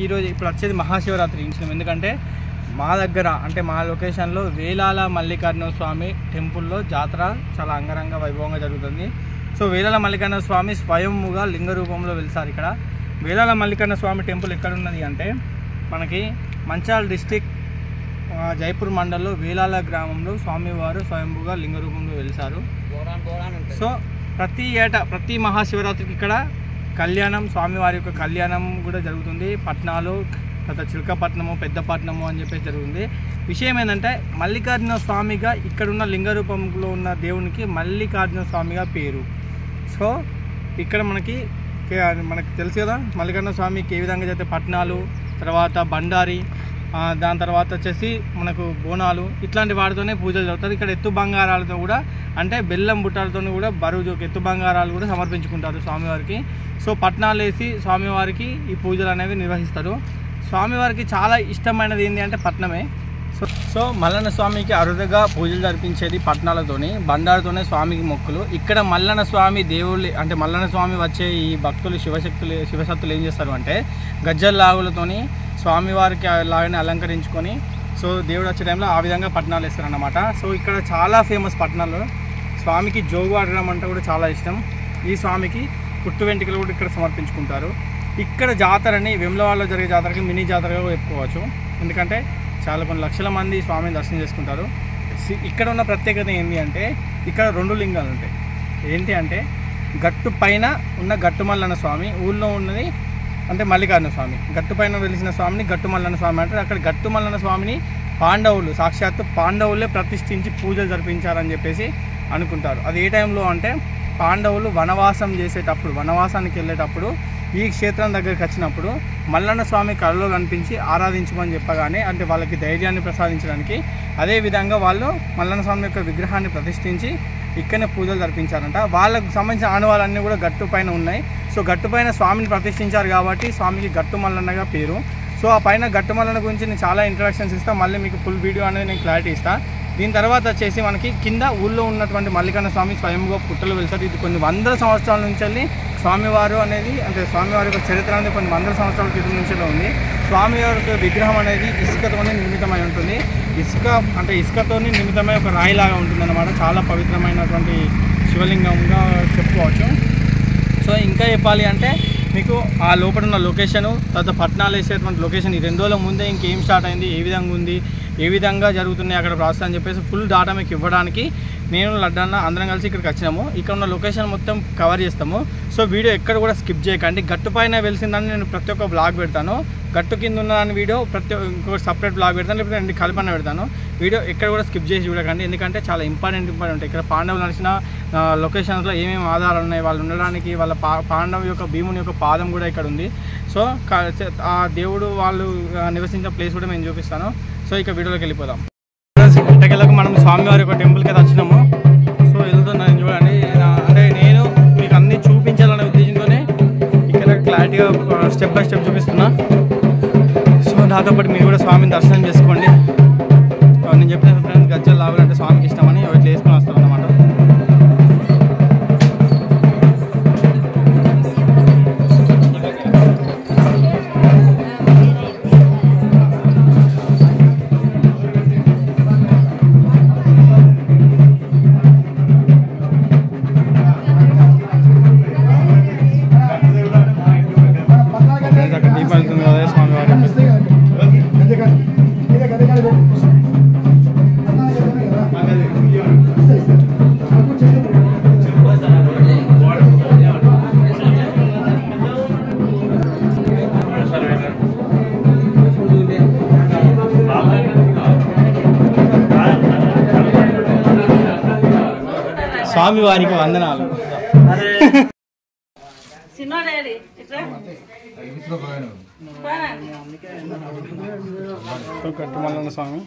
ఈరోజు ఇప్పుడు వచ్చేది మహాశివరాత్రి ఇన్సినం. ఎందుకంటే మా దగ్గర అంటే మా లొకేషన్లో వేలాల మల్లికార్జున స్వామి టెంపుల్లో జాతర చాలా అంగరంగ వైభవంగా జరుగుతుంది. సో వేలాల మల్లికార్జున స్వామి స్వయంగా లింగ రూపంలో వెళ్తారు. ఇక్కడ వేలాల మల్లికార్జున స్వామి టెంపుల్ ఎక్కడ ఉన్నది అంటే మనకి మంచిర్యాల డిస్టిక్ జైపూర్ మండలంలో వేలాల గ్రామంలో స్వామివారు స్వయంభూగా లింగ రూపంలో వెలిసారు. సో ప్రతి ఏటా ప్రతి మహాశివరాత్రికి ఇక్కడ కళ్యాణం, స్వామివారి యొక్క కళ్యాణం కూడా జరుగుతుంది. పట్నాలు, తర్వాత చిలకపట్నము, పెద్దపట్నము అని చెప్పేసి జరుగుతుంది. విషయం ఏంటంటే మల్లికార్జున స్వామిగా ఇక్కడున్న లింగ రూపంలో ఉన్న దేవునికి మల్లికార్జున స్వామిగా పేరు. సో ఇక్కడ మనకి తెలుసు కదా మల్లికార్జున స్వామికి ఏ విధంగా చేస్తే పట్నాలు, తర్వాత బండారి, దాని తర్వాత వచ్చేసి మనకు బోనాలు ఇట్లాంటి వాటితోనే పూజలు జరుగుతారు. ఇక్కడ ఎత్తు బంగారాలతో కూడా అంటే బెల్లం బుట్టాలతో కూడా బరువు ఎత్తు బంగారాలు కూడా సమర్పించుకుంటారు స్వామివారికి. సో పట్నాలు వేసి స్వామివారికి ఈ పూజలు అనేవి నిర్వహిస్తారు. స్వామివారికి చాలా ఇష్టమైనది ఏంటి అంటే పట్నమే. సో మల్లన్న స్వామికి అరుదుగా పూజలు జరిపించేది పట్నాలతోని, బండారుతోనే స్వామికి మొక్కులు. ఇక్కడ మల్లన్న స్వామి దేవుళ్ళు అంటే మల్లన్న స్వామి వచ్చే ఈ భక్తులు శివశక్తులు ఏం చేస్తారు అంటే గజ్జల లాగులతోని స్వామివారికి లాగానే అలంకరించుకొని సో దేవుడు వచ్చే టైంలో ఆ విధంగా పట్నాలు వేస్తారన్నమాట. సో ఇక్కడ చాలా ఫేమస్ పట్నాలు. స్వామికి జోగు ఆడడం అంటే కూడా చాలా ఇష్టం. ఈ స్వామికి పుట్టు వెంట్రుకలు కూడా ఇక్కడ సమర్పించుకుంటారు. ఇక్కడ జాతరని వేములవాడలో జరిగే జాతరకి మినీ జాతరగా చెప్పుకోవచ్చు. ఎందుకంటే చాలా కొన్ని లక్షల మంది స్వామిని దర్శనం చేసుకుంటారు. ఇక్కడ ఉన్న ప్రత్యేకత ఏంటి అంటే ఇక్కడ 2 లింగాలు ఉంటాయి. ఏంటి అంటే గట్టు పైన ఉన్న గట్టు మల్లన్న స్వామి, ఊళ్ళో ఉన్నది అంటే మల్లికార్జున స్వామి. గట్టు పైన వెలిసిన స్వామిని గట్టు మల్లన్న స్వామి అంటారు. అక్కడ గట్టు మల్లన్న స్వామిని పాండవులు సాక్షాత్తు పాండవులే ప్రతిష్ఠించి పూజలు జరిపించారని చెప్పేసి అనుకుంటారు. అది ఏ టైంలో అంటే పాండవులు వనవాసం చేసేటప్పుడు, వనవాసానికి వెళ్ళేటప్పుడు ఈ క్షేత్రం దగ్గరికి వచ్చినప్పుడు మల్లన్న స్వామి కళలో కనిపించి ఆరాధించమని చెప్పగానే అంటే వాళ్ళకి ధైర్యాన్ని ప్రసాదించడానికి అదేవిధంగా వాళ్ళు మల్లన్న స్వామి యొక్క విగ్రహాన్ని ప్రతిష్ఠించి ఇక్కడనే పూజలు జరిపించారంట. వాళ్ళకు సంబంధించిన ఆనవాళ్ళన్నీ కూడా గట్టు పైన ఉన్నాయి. సో గట్టు పైన స్వామిని ప్రతిష్ఠించారు కాబట్టి స్వామికి గట్టు మల్లన్నగా పేరు. సో ఆ పైన గట్టు మల్లన్న గురించి నేను చాలా ఇంట్రడక్షన్స్ ఇస్తాను. మళ్ళీ మీకు ఫుల్ వీడియో అనేది నేను క్లారిటీ ఇస్తాను. దీని తర్వాత వచ్చేసి మనకి కింద ఊళ్ళో ఉన్నటువంటి మల్లికార్జున స్వామి స్వయంగా పుట్టలు వెళ్తారు. ఇది కొన్ని వందల సంవత్సరాల నుంచి వెళ్ళి స్వామివారు అనేది అంటే స్వామివారి యొక్క చరిత్ర అనేది కొన్ని వందల సంవత్సరాల క్రితం నుంచి ఉంది. స్వామివారి యొక్క విగ్రహం అనేది ఇసుకతోనే నిర్మితమై ఉంటుంది. ఇసుకతోని నిర్మితమై ఒక రాయిలాగా ఉంటుంది అన్నమాట. చాలా పవిత్రమైనటువంటి శివలింగంగా చెప్పుకోవచ్చు. సో ఇంకా చెప్పాలి అంటే మీకు ఆ లోపల ఉన్న లొకేషను, తర్వాత పట్నాలు వేసేటువంటి లొకేషన్ ఈ 2 రోజుల ముందే ఇంకేం స్టార్ట్ అయింది, ఏ విధంగా ఉంది, ఏ విధంగా జరుగుతున్నాయి అక్కడ ప్రాసెస్ అని చెప్పేసి ఫుల్ డాటా మీకు ఇవ్వడానికి నేను లడ్డన్న అందరం కలిసి ఇక్కడికి వచ్చినాము. ఇక్కడ ఉన్న లొకేషన్ మొత్తం కవర్ చేస్తాము. సో వీడియో ఎక్కడ కూడా స్కిప్ చేయకండి. గట్టు పైన వెలిసిందని నేను ప్రతి ఒక్క బ్లాగ్ పెడతాను. గట్టు కింద ఉన్న వీడియో ఇంకొక సపరేట్ బ్లాగ్ పెడతాను, లేకపోతే 2 కలిపి పెడతాను. వీడియో ఎక్కడ కూడా స్కిప్ చేసి చూడకండి. ఎందుకంటే చాలా ఇంపార్టెంట్ ఉంటాయి. ఇక్కడ పాండవులు నడిచిన లొకేషన్స్లో ఏమేమి ఆధారాలు ఉన్నాయి, వాళ్ళు ఉండడానికి వాళ్ళ పాండవ యొక్క భీముని యొక్క పాదం కూడా ఇక్కడ ఉంది. సో ఆ దేవుడు వాళ్ళు నివసించిన ప్లేస్ కూడా నేను చూపిస్తాను. సో ఇక వీడియోలోకి వెళ్ళిపోదాం. ఇంతకెళ్ళకు మనం స్వామివారి యొక్క టెంపుల్కి అయితే వచ్చినాము. సో వెళ్తున్నాను చూడండి. అంటే నేను మీకు అన్నీ చూపించాలనే ఉద్దేశంతోనే ఇక్కడ క్లారిటీగా స్టెప్ బై స్టెప్ చూపిస్తున్నా. సో నాతో పాటు మీరు కూడా స్వామిని దర్శనం చేసుకోండి. నేను చెప్పిన ఫ్రెండ్స్ గజ్జలు లాగాలంటే స్వామికి ఇష్టమని ఇట్లా వేసుకొని వస్తాను అన్నమాట. స్వామివారికి వందనాలు. గట్టు మల్లన్న స్వామి